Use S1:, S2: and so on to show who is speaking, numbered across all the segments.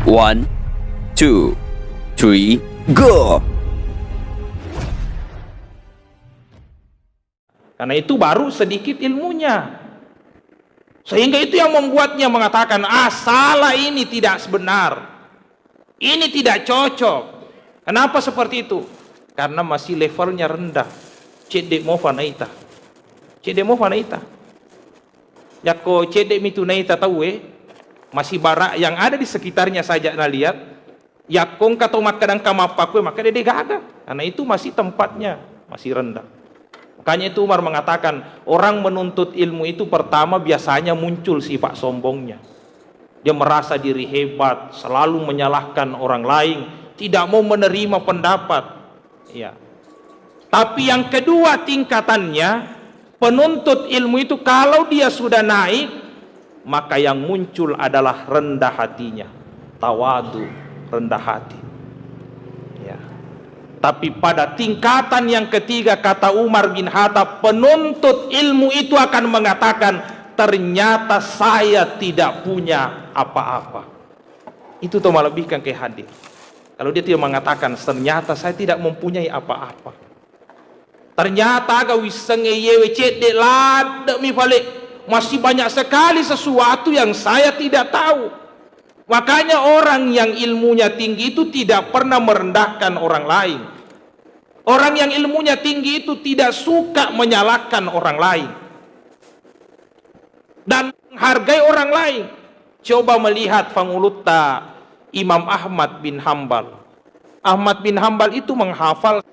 S1: 1, 2, 3, go!
S2: Karena itu baru sedikit ilmunya. Sehingga itu yang membuatnya mengatakan, salah, ini tidak benar. Ini tidak cocok. Kenapa seperti itu? Karena masih levelnya rendah. Cedek mo fanaita. Cedek mo fanaita. Yako cedek mitu naita tahu masih barak yang ada di sekitarnya saja na lihat. Yakong katau makadang kamapakwe maka dia gaga. Karena itu masih tempatnya masih rendah. Makanya itu Umar mengatakan, orang menuntut ilmu itu pertama biasanya muncul sifat sombongnya. Dia merasa diri hebat, selalu menyalahkan orang lain, tidak mau menerima pendapat. Ya. Tapi yang kedua tingkatannya, penuntut ilmu itu kalau dia sudah naik, maka yang muncul adalah rendah hatinya, tawadu, rendah hati. Tapi pada tingkatan yang ketiga, kata Umar bin Khattab, penuntut ilmu itu akan mengatakan, ternyata saya tidak punya apa-apa. Itu tuh melebihkan ke hadir. Kalau dia tidak mengatakan, ternyata saya tidak mempunyai apa-apa. Ternyata agak wisenge yewe cedek ladek mi balik. Masih banyak sekali sesuatu yang saya tidak tahu. Makanya orang yang ilmunya tinggi itu tidak pernah merendahkan orang lain. Orang yang ilmunya tinggi itu tidak suka menyalahkan orang lain. Dan menghargai orang lain. Coba melihat fangulutta Imam Ahmad bin Hambal. Ahmad bin Hambal itu menghafal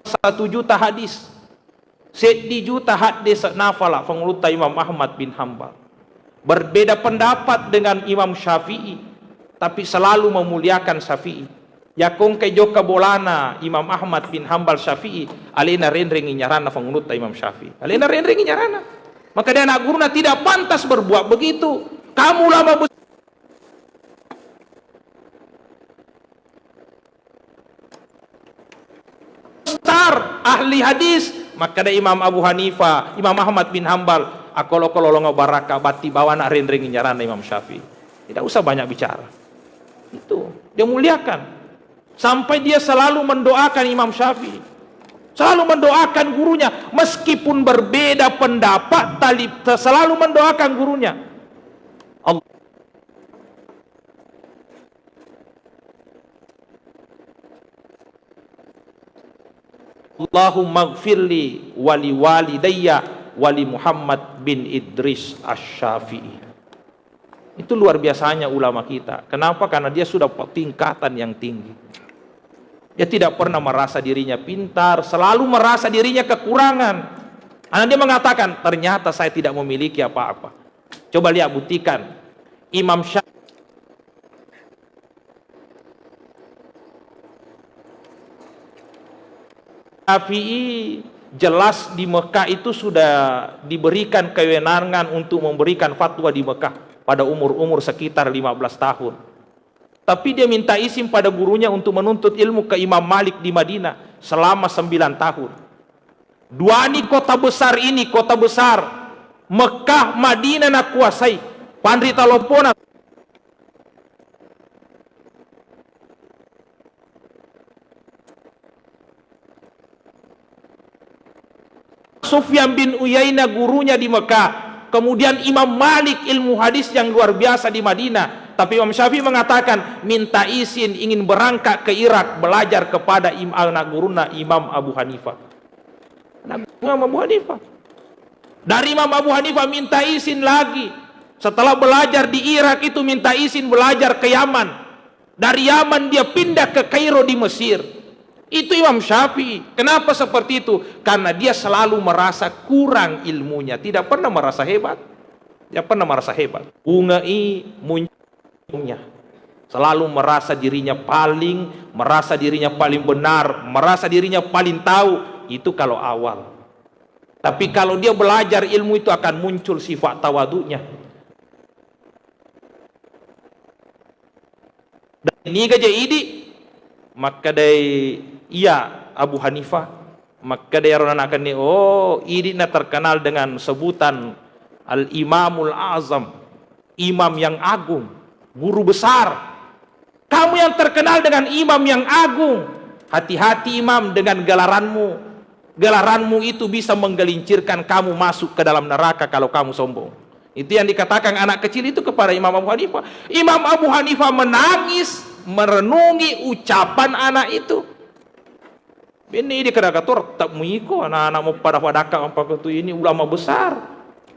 S2: 1 juta hadis. 1 juta hadis nafala fangulutta Imam Ahmad bin Hambal. Berbeda pendapat dengan Imam Syafi'i, tapi selalu memuliakan Syafi'i. Yakong kay joka bolana Imam Ahmad bin Hambal Syafi'i, alena renrengi nyarana fangulutta Imam Syafi'i. Alena renrengi nyarana. Maka dia anak guruna tidak pantas berbuat begitu. Kamu lama besar ahli hadis. Maka ada Imam Abu Hanifah, Imam Ahmad bin Hambal, akolong baraka bati bawa nak rendring nyarana Imam Syafi'i. Tidak usah banyak bicara. Itu dia muliakan. Sampai dia selalu mendoakan Imam Syafi'i. Selalu mendoakan gurunya meskipun berbeda pendapat, selalu mendoakan gurunya. Allahumma gfirli wali walidayya wali Muhammad bin Idris Asy-Syafi'i. Itu luar biasanya ulama kita. Kenapa? Karena dia sudah tingkatan yang tinggi. Dia tidak pernah merasa dirinya pintar, selalu merasa dirinya kekurangan. Karena dia mengatakan, ternyata saya tidak memiliki apa-apa. Coba lihat, buktikan. Imam Syafi'i jelas di Mekah itu sudah diberikan kewenangan untuk memberikan fatwa di Mekah pada umur-umur sekitar 15 tahun. Tapi dia minta izin pada gurunya untuk menuntut ilmu ke Imam Malik di Madinah selama 9 tahun. Dua ini kota besar ini, kota besar Mekah, Madinah nak kuasai. Pandri talopona Sufyan bin Uyainah gurunya di Mekah, kemudian Imam Malik ilmu hadis yang luar biasa di Madinah. Tapi Imam Syafi'i mengatakan minta izin ingin berangkat ke Irak belajar kepada anak guruna Imam Abu Hanifah. Imam Abu Hanifah. Dari Imam Abu Hanifah minta izin lagi. Setelah belajar di Irak itu minta izin belajar ke Yaman. Dari Yaman dia pindah ke Kairo di Mesir. Itu Imam Syafi'i. Kenapa seperti itu? Karena dia selalu merasa kurang ilmunya, tidak pernah merasa hebat. Dia pernah merasa hebat. Ungai munculnya. Selalu merasa dirinya paling benar, merasa dirinya paling tahu. Itu kalau awal. Tapi kalau dia belajar ilmu itu akan muncul sifat tawadunya. Dan ini gaja idi maka dari Abu Hanifah Maka dia orang akan ni, oh ini terkenal dengan sebutan Al-Imamul Azam, imam yang agung, guru besar. Kamu yang terkenal dengan imam yang agung, hati-hati imam dengan gelaranmu. Gelaranmu itu bisa menggelincirkan kamu masuk ke dalam neraka kalau kamu sombong. Itu yang dikatakan anak kecil itu kepada Imam Abu Hanifah. Imam Abu Hanifah menangis merenungi ucapan anak itu. Ini di kedakator tak mengiko anak-anak mau pada wadaka apa itu, ini ulama besar.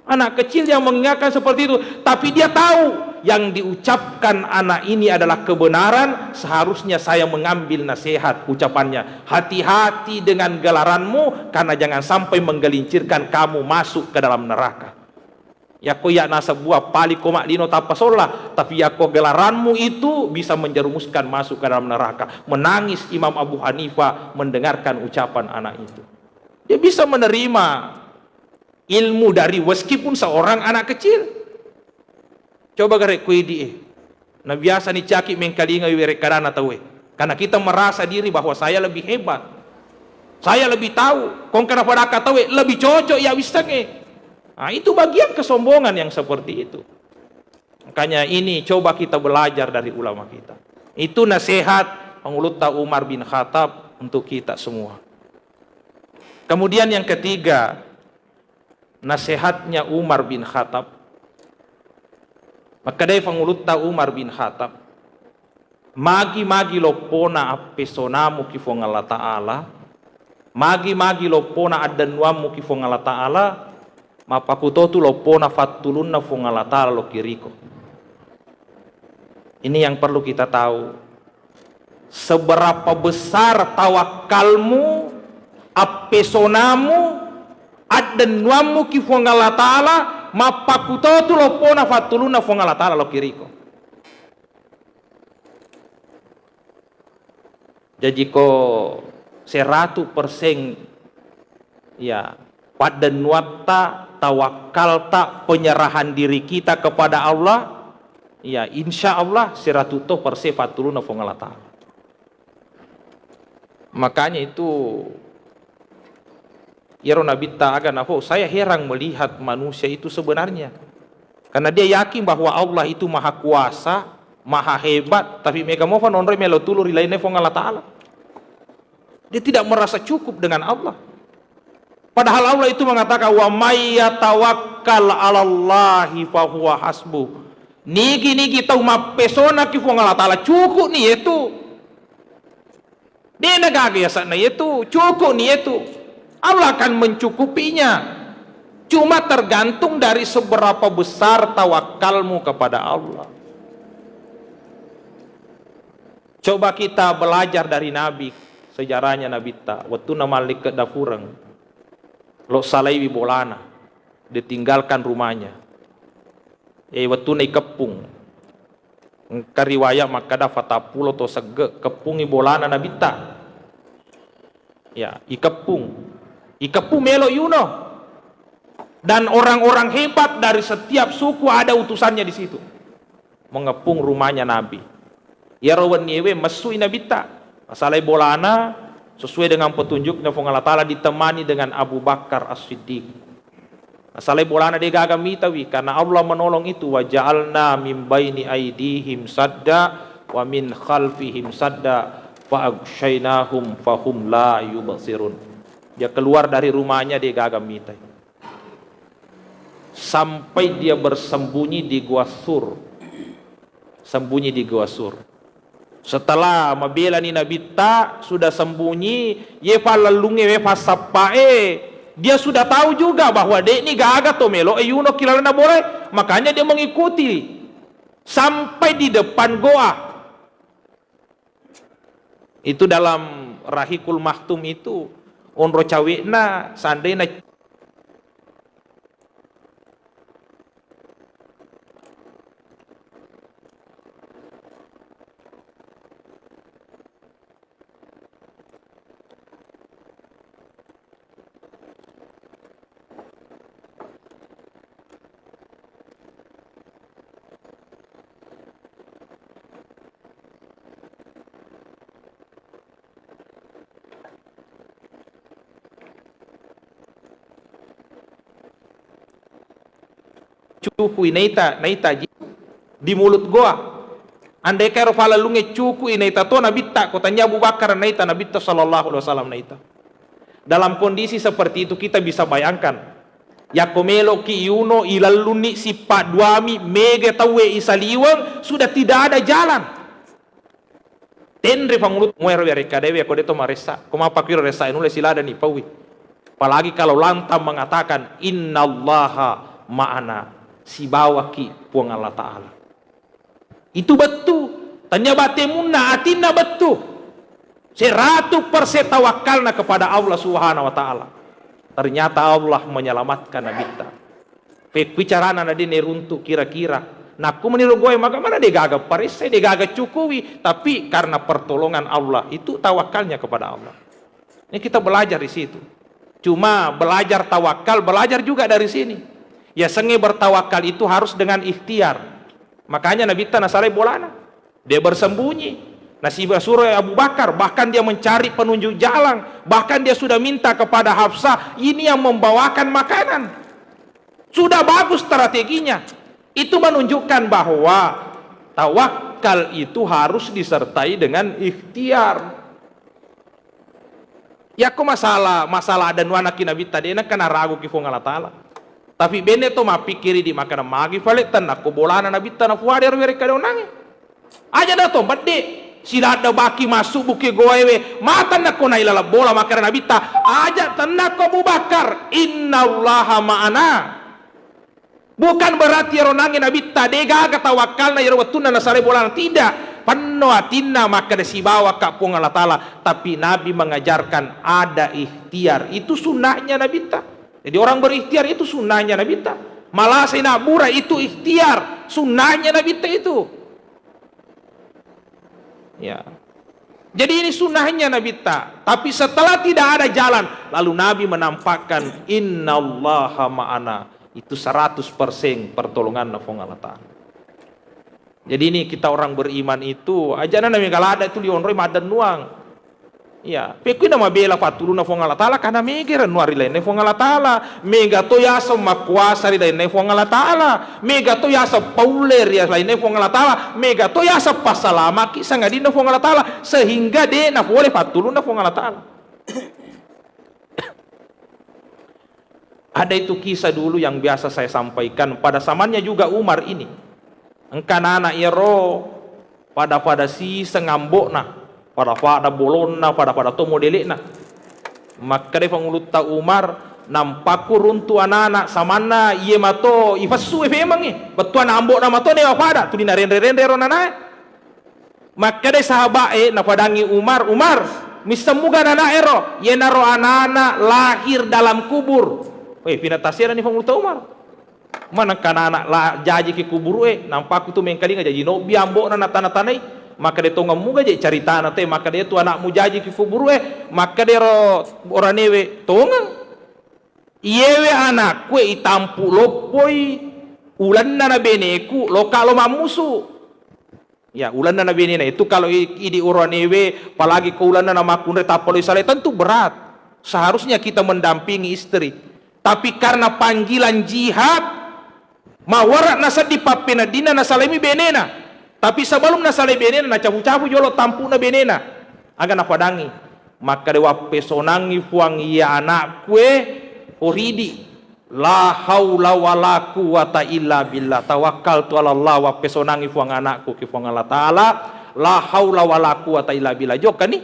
S2: Anak kecil yang mengingatkan seperti itu, tapi dia tahu yang diucapkan anak ini adalah kebenaran. Seharusnya saya mengambil nasihat ucapannya. Hati-hati dengan gelaranmu, karena jangan sampai menggelincirkan kamu masuk ke dalam neraka. Ya ko ya nasa buah pali komak dino tapasola, tapi ya ko gelaranmu itu bisa menjerumuskan masuk ke dalam neraka. Menangis Imam Abu Hanifah mendengarkan ucapan anak itu. Dia bisa menerima ilmu dari meskipun seorang anak kecil. Coba garek kuidi nah biasa ni caki mengkalinga wire karana tahu karena kita merasa diri bahwa saya lebih hebat, saya lebih tahu, kong kana pada tahu lebih cocok ya bisa ke. Nah, itu bagian kesombongan yang seperti itu. Makanya ini coba kita belajar dari ulama kita. Itu nasihat Pengulutta Umar bin Khattab untuk kita semua. Kemudian yang ketiga, nasihatnya Umar bin Khattab. Maka dari Pengulutta Umar bin Khattab, magi-magi lopona apesonamu kifong Allah Ta'ala, magi-magi lopona adanwamu kifong Allah Ta'ala, mapakutotu lopona fattulunna fungala ta'ala lo kiriko. Ini yang perlu kita tahu. Seberapa besar tawakalmu, apesonamu, adanwamu ki fungala ta'ala, mapakutotu lopona fattulunna fungala ta'ala lo kiriko. Jadi ko 100% ya pada nuatta tawakal tak penyerahan diri kita kepada Allah, ya insya Allah 100% fatuluna fungala ta'ala. Makanya itu ya Nabi ta'agan saya heran melihat manusia itu sebenarnya, karena dia yakin bahwa Allah itu maha kuasa, maha hebat, tapi mereka mau onre melo tulur ilaine fungala ta'ala. Dia tidak merasa cukup dengan Allah. Padahal Allah itu mengatakan wa may yatawakkal 'alallahi fa huwa hasbuh. Nigi tahu mapesona ki Allah Taala cukup nih itu. Dia negara sana itu cukup nih itu. Allah akan mencukupinya. Cuma tergantung dari seberapa besar tawakalmu kepada Allah. Coba kita belajar dari Nabi, sejarahnya Nabi ta. Waktu namalik ke dapurang. Lo salaiwi bolana, ditinggalkan rumahnya. Waktu naik kepung, kariwaya makada fatapulo to sege kepungi bolana nabita. Ya, ikepung melo yuno. Dan orang-orang hebat dari setiap suku ada utusannya di situ, mengepung rumahnya Nabi. Ya rawan yewe mesui nabita, salai bolana. Sesuai dengan petunjuknya Allah Ta'ala ditemani dengan Abu Bakar As-Siddiq. Asalai bolana dia gagam mitawi karena Allah menolong itu, wa ja'alna min baini aidihim sadda wa min khalfihim sadda fa aghshaynahum fahum la yubsirun. Dia keluar dari rumahnya dia gagam mitai. Sampai dia bersembunyi di Gua Sur. Sembunyi di Gua Sur. Setelah mabela ni Nabi ta sudah sembunyi, ye falalunge we fasapae, dia sudah tahu juga bahwa dek ni gaga to melo yuno kilalana boleh, makanya dia mengikuti sampai di depan goa. Itu dalam Rahikul Maktum itu onro cawekna sandena cuku inaita di mulut goa. Andai karo fala lunge cuku inaita to nabitta ko tanya Abu Bakar naita nabitta sallallahu alaihi wasallam naita. Dalam kondisi seperti itu kita bisa bayangkan ya komelo ki yuno ilaluni si paduami mega tawe isaliwang sudah tidak ada jalan. Tenre pangulut muero ya rekadewe ko deto maresa. Kuma pakiro resa inule silada ni pawi. Apalagi kalau lantang mengatakan innallaha ma'ana, si bawaki puang Allah Ta'ala. Itu betul. Tanya batemunna atinna betul. 100% tawakalna kepada Allah Subhanahu wa Ta'ala. Ternyata Allah menyelamatkan Nabi kita. Bicarana na dine runtuk kira-kira. Naku meniru gue maka mana dia gagal paris, dia gagal cukupi, tapi karena pertolongan Allah itu tawakalnya kepada Allah. Ini kita belajar di situ. Cuma belajar tawakal, belajar juga dari sini. Ya sengi bertawakal itu harus dengan ikhtiar. Makanya Nabi kita nasalai bolana. Dia bersembunyi. Nasibah surah Abu Bakar, bahkan dia mencari penunjuk jalan. Bahkan dia sudah minta kepada Hafsah, ini yang membawakan makanan. Sudah bagus strateginya. Itu menunjukkan bahwa tawakal itu harus disertai dengan ikhtiar. Ya ko masalah ada nuana kinabi tadi na kana ragu ki fong Allah Taala. Tapi bene to mapikiri di makana magi faletan ako bolana nabi ta na fuade rere kada unangi. Aja da to badde sila ada baki masuk buki goewe mata na ko na ilala bola makana nabi ta aja tanna ko Abu Bakar innallaha ma'ana. Bukan berarti ronangi nabi ta dega tawakal na yarwatuna na sare bola tidak. Penuh atina maka desibawa kapung Allah Ta'ala. Tapi Nabi mengajarkan ada ikhtiar. Itu sunnahnya Nabi ta. Jadi orang berikhtiar itu sunnahnya Nabi ta. Malah sinabura itu ikhtiar. Sunnahnya Nabi ta itu. Ya. Jadi ini sunnahnya Nabi ta. Tapi setelah tidak ada jalan, lalu Nabi menampakkan innallaha ma'ana. Itu 100% pertolongan nafong Allah Ta'ala. Jadi ini kita orang beriman itu aja nami kalau ada itu lionroi madan nuang. Ya, peku nama bela fatulu na fong Allah Taala karena megera nuari lain fong Allah Taala. Mega to ya sama kuasa ri lain fong Allah Taala. Mega to ya sa pauler ya lain fong Allah Taala. Mega to ya sa pasalama ki sangadina fong Allah Taala sehingga de na boleh fatulu na fong Allah Taala. Ada itu kisah dulu yang biasa saya sampaikan pada zamannya juga Umar ini. Engkanana iro pada si sengambok na pada bolon na pada to modelik na maka de panguluta Umar nampaku runtu anak samana iye mato ifasu memang betuan ambok na mato ne pada tu dina rendre ronana maka de sahabat na padangi Umar misemuga nana ero ye naro anana lahir dalam kubur pinatasiran ni panguluta Umar mana kana anak la jaji ke kuburu nampak tu mengkali ngaji no biambo na tanah-tanai maka dia tonga muga je cari tanah teh maka dia tu anakmu jaji ke kuburu maka dia orang newe tonga iyewe anak kue itampu lopoi ulan na beneku lo kalau mamusu ya ulan na benena itu kalau idi orang newe apalagi ke ulan na makun retapalo isale tentu berat seharusnya kita mendampingi istri tapi karena panggilan jihad mawarak nasa di papena dina nasalemi benena tapi sebelum nasalemi benena na cabu-cabu jolo tampu na benena aga na padangi maka dewa pesonangi fuang iya anak kue oridi la haula wala quwata illa billah tawakkaltu ala Allah wa pesonangi fuang anakku ki fuang Allah Taala la haula wala quwata illa billah joka ni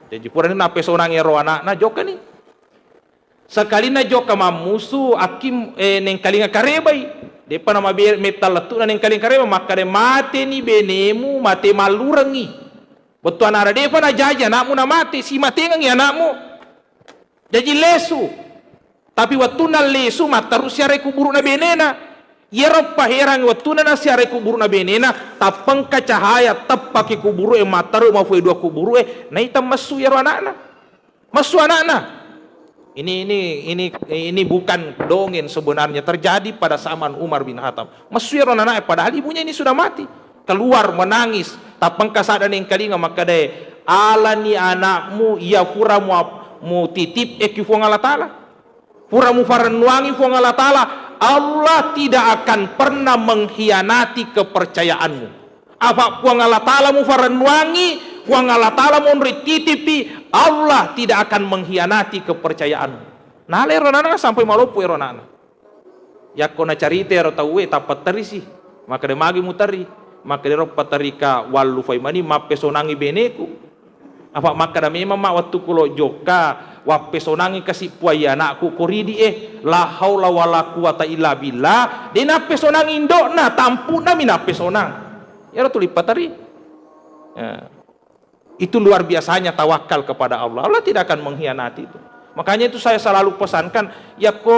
S2: jadi purana na pesonangi ro anak na joka ni sekali na joka mamusu akim neng kalinga karebay depa nama metal letu na neng kalinga karebay maka de mate ni benemu mate malurangi betul anara depa na jaja anakmu na mate si mate ngangi anakmu jadi lesu tapi waktu na lesu mataru siare kuburu na benena yero paherang waktu na siare kuburu na benena tapang kacahaya tapake kuburu mataru mafue dua kuburu na itam masu yero anakna masu anakna. Ini bukan dongeng sebenarnya terjadi pada zaman Umar bin Khattab. Masyur anak padahal ibunya ini sudah mati. Keluar menangis. Tapang kasada yang kalinga maka de alani anakmu ia pura mu titip eki fuang Allah Taala. Pura mu faranwangi fuang Allah Taala. Allah tidak akan pernah mengkhianati kepercayaanmu. Apa puang Allah Ta'ala mu faranwangi, puang Allah Ta'ala mu titipi, Allah tidak akan mengkhianati kepercayaanmu. Nah, ronana sampai malupu ronana. Ya kona carita ro tahu tapat tari sih. Maka de magi mutari, maka de ro patarika wallu faimani mappe sonangi beneku. Apa maka da memang waktu kulo joka wappe sonangi kasih puai anakku koridi la haula wala quwata illa billah de nappe sonang indokna tampuna minappe sonang ya tuli patari ya. Itu luar biasanya tawakal kepada Allah. Allah tidak akan mengkhianati itu. Makanya itu saya selalu pesankan, ya ko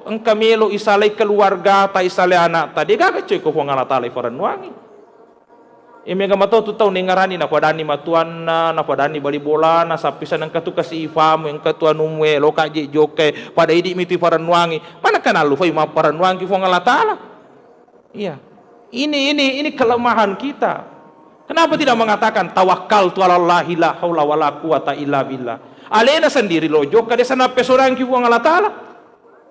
S2: engka melo isalai keluarga ta isalai anak ta de gaga coy ko Allah taala faran wangi. Mega mato tu tau nengarani na padani matuan na padani bali bola na sapisan ang katu kasi ifamu ang katuan umwe loka je joke pada idi miti faranwangi mana kana lu fai ma faranwangi fo ngala taala. Iya. Ini kelemahan kita. Kenapa tidak mengatakan tawakal tu alallahi la haula wala quwata illa billah. Alena sendiri lo joka de sana pesorang ki fo ngala taala.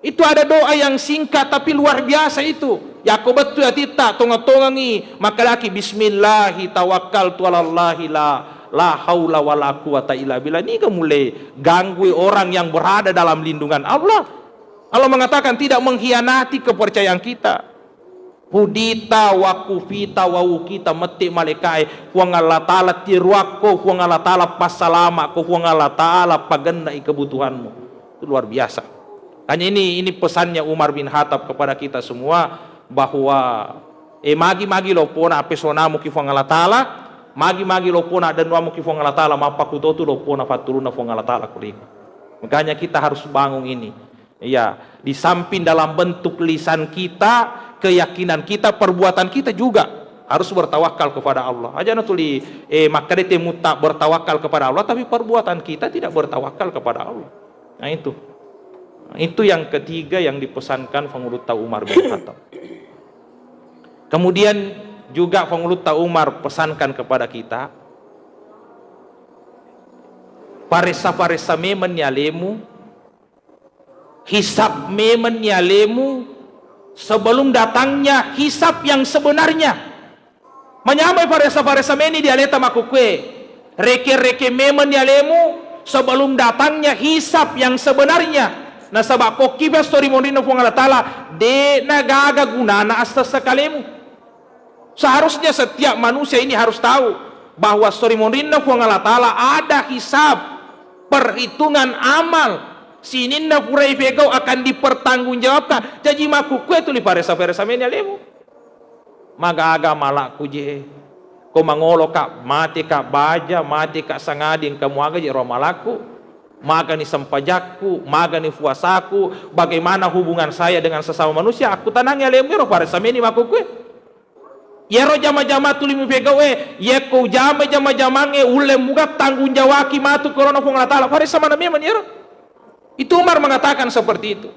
S2: Itu ada doa yang singkat tapi luar biasa itu. Yako betul ya tita tonga-tongangi maka laki bismillahi tawakkaltu alallahi la haula wala quwata illa billah. Ini mulai ganggu orang yang berada dalam lindungan Allah. Allah mengatakan tidak mengkhianati kepercayaan kita. Hudita wa kufita wa ukita mati malaikai huang Allah taala tiruako huang Allah taala pasalama ko huang Allah taala paganda kebutuhanmu. Itu luar biasa. Hanya ini pesannya Umar bin Khattab kepada kita semua bahwa magi-magi lo pona pesona mu ki Allah taala, magi-magi lo pona dan wa mu ki Allah taala mapakutotu lo pona fatuluna Allah taala kulik. Makanya kita harus bangun ini. Ya, di samping dalam bentuk lisan kita, keyakinan kita, perbuatan kita juga harus bertawakal kepada Allah. Aja tuli maka dete muta bertawakal kepada Allah tapi perbuatan kita tidak bertawakal kepada Allah. Nah itu yang ketiga yang dipesankan Fanguluta Umar bin Khattab. Kemudian juga Fanguluta Umar pesankan kepada kita, paresa-paresa memen nyalemu, hisab memen nyalemu sebelum datangnya hisab yang sebenarnya. Menyamai paresa-paresa meni dialeta makukwe, reke-reke memen nyalemu sebelum datangnya hisab yang sebenarnya. Nah sabab ko kiba story monrina fu Allah taala de nagaga gunana asta sakalemu. Seharusnya setiap manusia ini harus tahu bahwa story monrina fu Allah taala ada hisab, perhitungan amal. Sininna purai pegau akan dipertanggungjawabkan. Jadi maku kue tuli paresa-paresa meni alemu. Magaga malaku je. Ko mangolo ka mati ka baja, mati ka sangadin kamu aga je romalaku. Magani sampajakku, magani puasaku, bagaimana hubungan saya dengan sesama manusia, aku tanangnya lemero para sameni makukwe. Yero jama-jama tuli mipegawe, yeko jama-jama ule muga tanggung jawaki matu corona pun Allah taala. Para sama namanya yero. Itu Umar mengatakan seperti itu.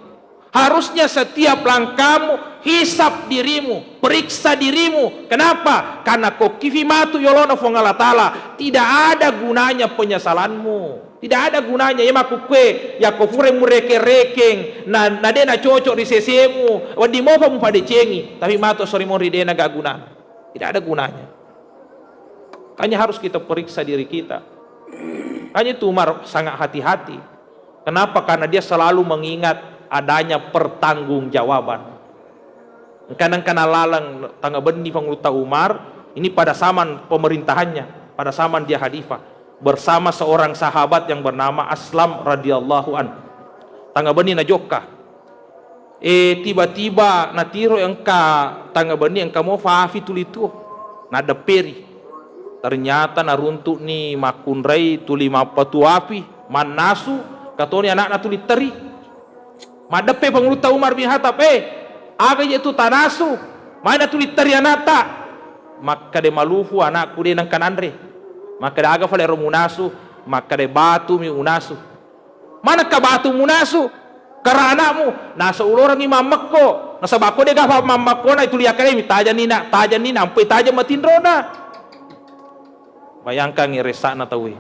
S2: Harusnya setiap langkahmu hisap dirimu, periksa dirimu. Kenapa? Karena kokifi matu yolono pun Allah taala. Tidak ada gunanya penyesalanmu. Tidak ada gunanya ya makukwe ya kofure mureke-rekeng na dena cocok di sesemu wadi mo pa mu pada cengi tapi mato sorry mo dena gak guna. Tidak ada gunanya. Hanya harus kita periksa diri kita. Hanya itu Umar sangat hati-hati. Kenapa? Karena dia selalu mengingat adanya pertanggungjawaban. Kadang-kadang lalang tangga benih Fanguluta Umar ini pada zaman pemerintahannya, pada zaman dia khalifah. Bersama seorang sahabat yang bernama Aslam radhiyallahu an. Tangga beni na joka. Tiba-tiba natiro yang tangga beni yang kamu faafi tulitu. Na deperi. Ternyata naruntuk ni makunrai tuli mapatuapi manasu katoni anak tuli teri. Madepe Fanguluta Umar bin Khattab aga itu tanasu. Mana tuli teri anata. Maka de malufu anakku de nang kanandre. Maka daga fale romunasu, maka de batu mi unasu. Mana ka batu munasu? Karena anakmu, nasa ulorang imamak ko, nasa bako de gafa mamak ko na ituliya kare mi tajan nina, ampe tajan matindrona. Bayangkan ngeresa na tawi.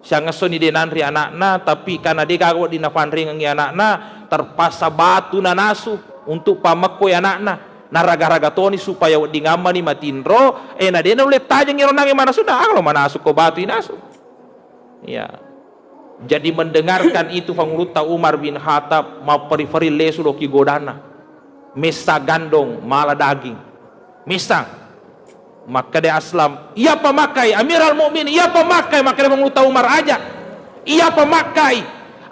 S2: Siya ngaso ni denanri anakna, tapi karena de gagawa di napanring ang anakna, terpaksa batu na nasu. untuk pamakko anak-na naraga-raga toni supaya di ngamani matindro na dena ulit tajang iro nangi mana sudah kalau manasuk ko batu inasu. Ya, jadi mendengarkan itu Fanguluta Umar bin Khattab mau periferi lesu loki godana mesa gandong mala daging misang maka dia aslam ia pemakai Amirul Mukminin ia pemakai maka dia Fanguluta Umar aja ia pemakai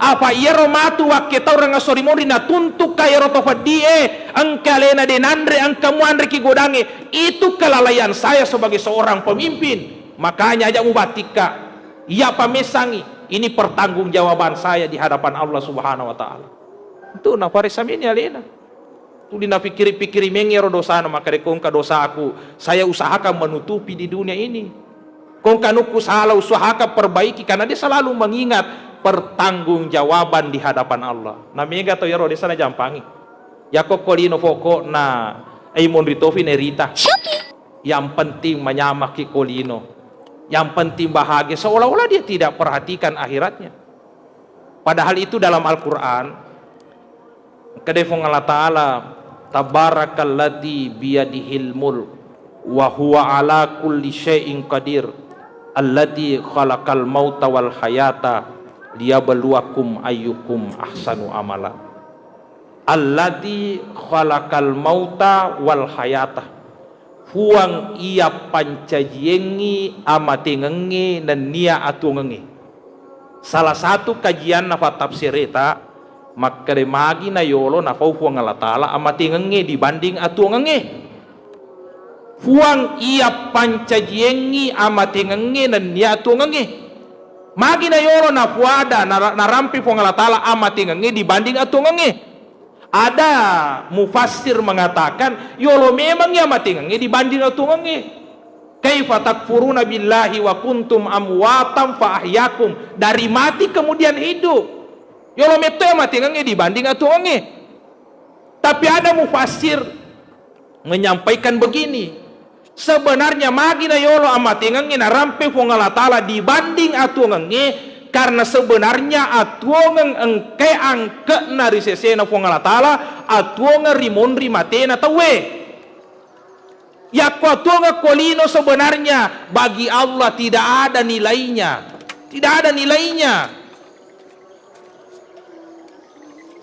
S2: apa ia romatu waketa orang asori mori na tuntuk kaya rotofat die angkalena denandre angkamu andre ki godange itu kelalaian saya sebagai seorang pemimpin. Makanya aja mubatika ia pamesangi ini pertanggungjawaban saya di hadapan Allah Subhanahu wa taala. Itu na parisamin ya lena tu dina pikiri-pikiri mengero dosa maka dekong ka dosa aku saya usahakan menutupi di dunia ini. Kong kanuku salah usahakan perbaiki karena dia selalu mengingat pertanggungjawaban di hadapan Allah. Na mega to yaro desa na jampangi. Yako kolino foko na ay monritofi nerita. Yang penting menyamaki kolino. Yang penting bahagia seolah-olah dia tidak perhatikan akhiratnya. Padahal itu dalam Al-Qur'an kadefong Allah Ta'ala tabarakalladzi biyadihil mulk wa huwa ala kulli syai'in qadir alladzi khalaqal mauta wal hayata liyabluwakum ayyukum ahsanu amala alladzi khalaqal mauta wal hayata huang ia pancajiengi amatengenge dan nia atungenge. Salah satu kajian nafa tafsir eta maka magi na yolo na fau huang Allah Ta'ala amatengenge dibanding atungenge. Huang ia pancajiengi amatengenge dan nia atungenge magi na yoro na puada na rampi po Allah Ta'ala amatingangi dibanding atungangi. Ada mufassir mengatakan yolo memang ya matingangi dibanding atungangi. Kaifa takfuruna billahi wa kuntum amwatam fa ahyakum, dari mati kemudian hidup. Yolo meto ya matingangi dibanding atungangi. Tapi ada mufassir menyampaikan begini, sebenarnya magina yolo amatingangi na rampe fong Allah Ta'ala dibanding atuangangi karena sebenarnya atuangang engke angke na risesena fong Allah Ta'ala atuangang rimonri matena tawe ya ko atuangang kolino sebenarnya bagi Allah tidak ada nilainya, tidak ada nilainya.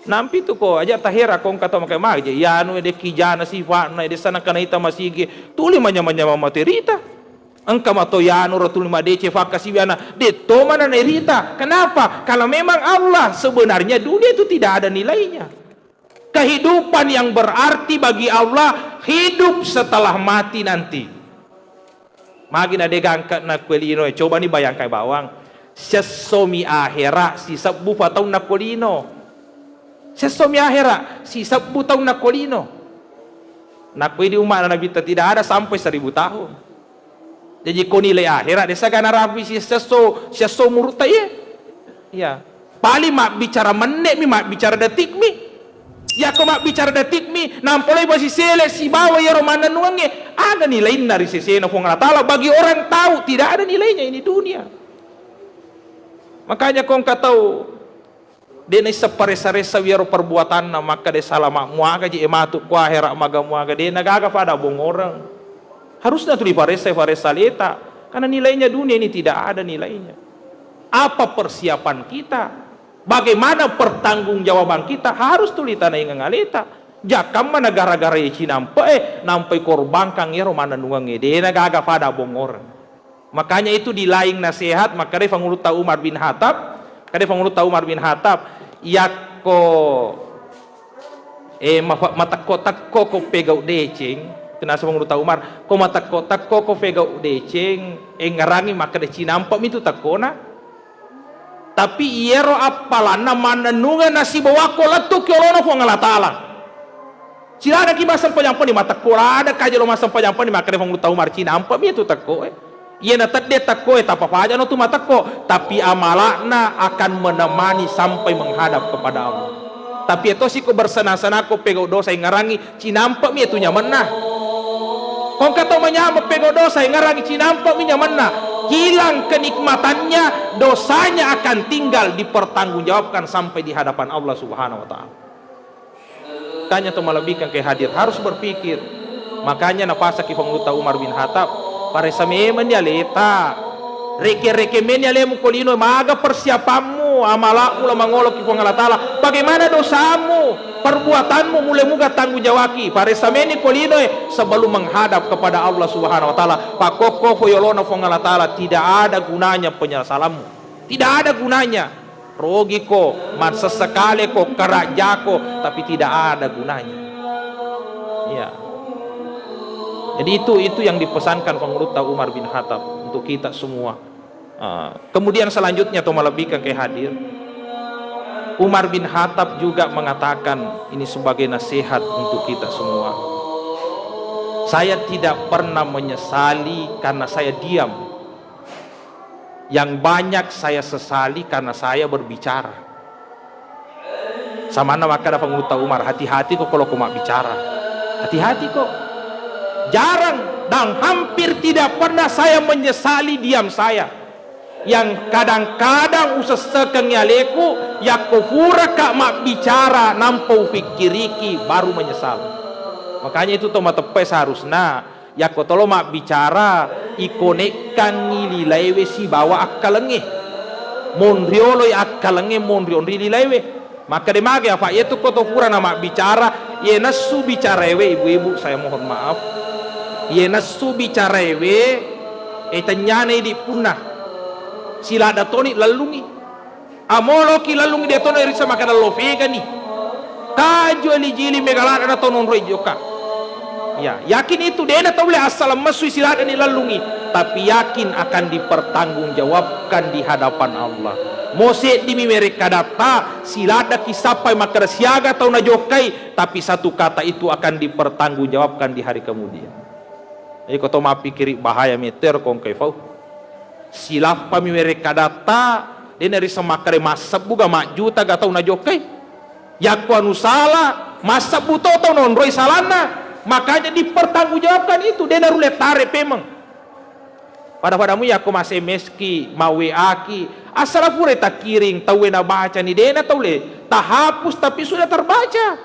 S2: Nampi tu ko aja tahira kong kata makai maje ya anu de kijana sifat na de sana kana ita masige tuli manya-manya materita engka mato ya anu ratul madece fakasibiana de to mana nerita. Kenapa? Kalau memang Allah sebenarnya dunia itu tidak ada nilainya. Kehidupan yang berarti bagi Allah hidup setelah mati nanti. Magina de gangkat na kuelino coba nih bayangkan bawang sesomi akhirat si sabbu patau na kolino sesomi akhirat si sabbu tahun na kolino nak di umat Nabi tidak ada sampai 1000 tahun. Jadi ko nilai akhirat desa kana rapi si seso murta ya paling mak bicara menit mi mak bicara detik mi ya ko mak bicara detik mi nampolai basi sele si bawa ya romana nuange ada nilai dari sesena fong Allah Ta'ala bagi orang tahu tidak ada nilainya ini dunia. Makanya kong katau dene separesa-resa wiro perbuatan na maka de salama muaga ji ematu kwa hera maga muaga de nagaga pada bong orang harusnya tu di paresa leta karena nilainya dunia ini tidak ada nilainya. Apa persiapan kita, bagaimana pertanggungjawaban kita harus tulita na ingaleta jakam mana gara-gara ichi nampai korban kang ero mana nuang de nagaga pada bong orang. Makanya itu di lain nasihat maka de Fanguluta Umar bin Khattab kade Fanguluta Umar bin Khattab yakko matakko ko pegau deceng kenasa Fanguluta Umar ko matakko ko pegau deceng ngarangi maka de cinampa itu takona tapi iero apalana mananungan nasi bawako latuk yolono fong Allah Ta'ala sila ada kibasan panyampan di matakko ada kajelo masan panyampan di maka de Fanguluta Umar cinampa itu takko iya natak dia takko tak apa aja no tu matakko tapi amalakna akan menemani sampai menghadap kepada Allah. Tapi itu sih ko bersana-sana ko pegau dosa yang ngarangi cinampak mi itu nyaman nah. Kong kata menyampak pegau dosa yang ngarangi cinampak mi nyaman nah. Hilang kenikmatannya, dosanya akan tinggal dipertanggungjawabkan sampai di hadapan Allah Subhanahu wa Ta'ala. Makanya to malabikang kay hadir harus berpikir. Makanya napasa ki Panguta Umar bin Khattab, pare sa memen dia leta. Reke-reke men ya lemu kolino maga persiapanmu, amalamu la mangolok ki Allah Taala. Bagaimana dosamu, perbuatanmu mulai muga tanggung jawaki. Pare sa meni kolino sebelum menghadap kepada Allah Subhanahu wa taala. Pakoko foyolona fong Allah Taala, tidak ada gunanya penyesalanmu. Tidak ada gunanya. Rogi ko, man sesekali ko, keraja ko, tapi tidak ada gunanya. Ya. Jadi itu yang dipesankan Panguta Umar bin Khattab untuk kita semua. Kemudian selanjutnya to malabika ke hadir, Umar bin Khattab juga mengatakan ini sebagai nasihat untuk kita semua. Saya tidak pernah menyesali karena saya diam. Yang banyak saya sesali karena saya berbicara. Sama nama kata Panguta Umar, hati-hati kok kalau kau mak bicara. Hati-hati kok. Jarang dan hampir tidak pernah saya menyesali diam saya. Yang kadang-kadang usasekan nyaleku ya kufura kak mak bicara nampau fikiriki baru menyesal. Makanya itu toma tepe seharusnya ya kotolo mak bicara ikonekkan ngililaiwe si bawa akkalenge monriolo akkalenge monrion rililaiwe maka demage apa itu koto pura nama bicara ye nasu bicaraewe ibu-ibu saya mohon maaf ye nasu bicaraewe tanyane di punah sila datoni lalungi amoloki lalungi dia tono irisa makana lofega ni kajo jili megalada na tonon roi joka. Ya, yakin itu dia nak tahu asal masuk silat ini lalungi, tapi yakin akan dipertanggungjawabkan di hadapan Allah. Mose di mereka data silada kisapai maka siaga atau najokai, tapi satu kata itu akan dipertanggungjawabkan di hari kemudian. Jadi kau ma pikiri bahaya meter kong kaifau. Silapa mereka data dia dari semakare masab buga majuta gatau najokai. Yaku anu salah masab buto atau nonroi salana. Makanya dipertanggungjawabkan itu dia narule tare pemang pada-padamu ya aku masih meski mawe aki asal pura tak kiring tahu na baca ni dena tahu le tak hapus tapi sudah terbaca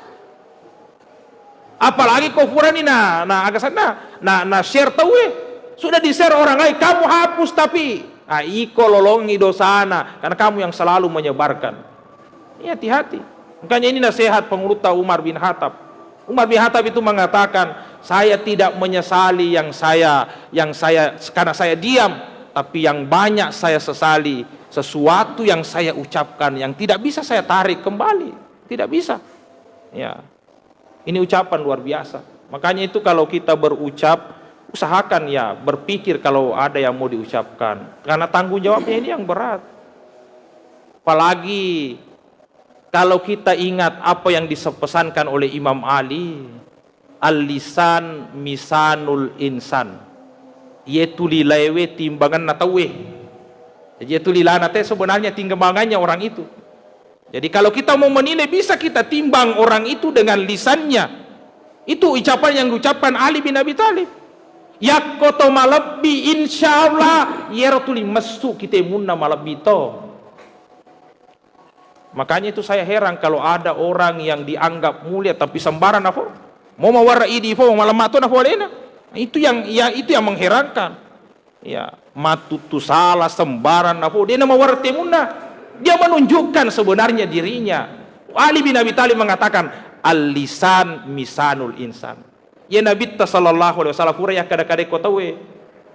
S2: apalagi kau pura ni na agak sana na share tahu sudah di share orang lain kamu hapus tapi iko lolongi dosana karena kamu yang selalu menyebarkan. Ya hati-hati. Makanya ini nasihat Panguta Umar bin Khattab. Umar bin Khattab itu mengatakan, saya tidak menyesali yang saya karena saya diam, tapi yang banyak saya sesali sesuatu yang saya ucapkan yang tidak bisa saya tarik kembali, tidak bisa. Ya, ini ucapan luar biasa. Makanya itu kalau kita berucap, usahakan ya berpikir kalau ada yang mau diucapkan, karena tanggung jawabnya ini yang berat. Apalagi kalau kita ingat apa yang dipesankan oleh Imam Ali, al-lisan misanul insan, yaitu lilewe timbangan natawe. Jadi itu lilana teh sebenarnya timbangannya orang itu. Jadi kalau kita mau menilai bisa kita timbang orang itu dengan lisannya. Itu ucapan yang diucapkan Ali bin Abi Thalib. Yakoto malabbi insyaallah yeratuli masu kita munna malabbi to. Makanya itu saya heran kalau ada orang yang dianggap mulia tapi sembaran apa? Mau mawara idi fo malam matu na folena. Itu yang mengherankan. Ya, matutu salah sembaran apa? Dia nama mawara temuna. Dia menunjukkan sebenarnya dirinya. Ali bin Abi Thalib mengatakan al-lisan misanul insan. Ya Nabi sallallahu alaihi wasallam pura ya kada-kada ko tawe.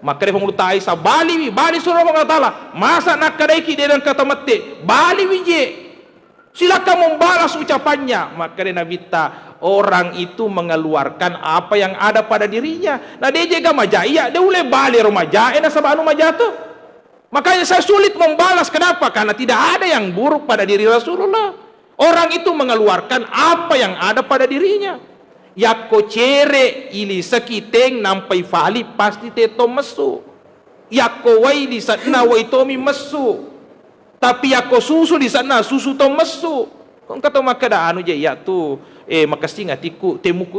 S2: Maka dia pengulut Aisyah bali surah Allah. Masa nak kadaiki dia dan kata mati. Bali wije. Silakan membalas ucapannya. Maka dia Nabi orang itu mengeluarkan apa yang ada pada dirinya. Nah dia jaga majaya, dia boleh balik remaja, sabanu majatu. Makanya saya sulit membalas. Kenapa? Karena tidak ada yang buruk pada diri Rasulullah. Orang itu mengeluarkan apa yang ada pada dirinya. Yako cere ili sekiteng nampai fali pasti teto mesu. Yako wai di sana wai tomi mesu. Tapi ako susu di sana susu to mesu. Kung kato makada anu je ya tu makasih ngatiku temuku